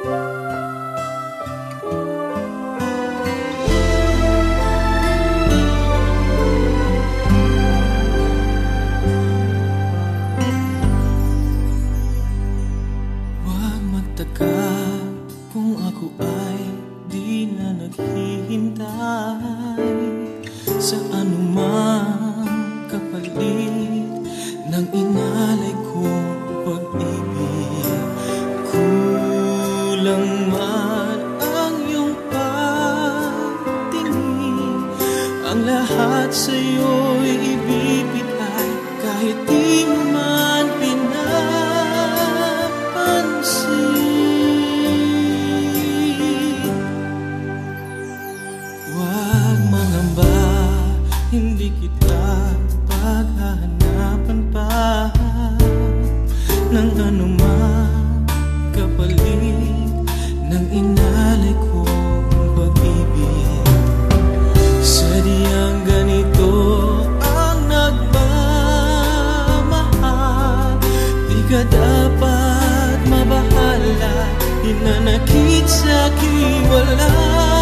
Huwag magtaka kung ako ay di na naghihintay sa anumang kapalit ng inalay kong pag-ibig. Kulang man ang iyong pagtingin, ang lahat sa'yo'y ibibigay kahit di mo man pinapansin. Huwag mangamba, hindi kita paghahanapan pa ng anumang kapalit ng inalay kong pag-ibig. Sadyang ganito ang nagmamahal, di ka dapat mabahala, hinanakit sa'king wala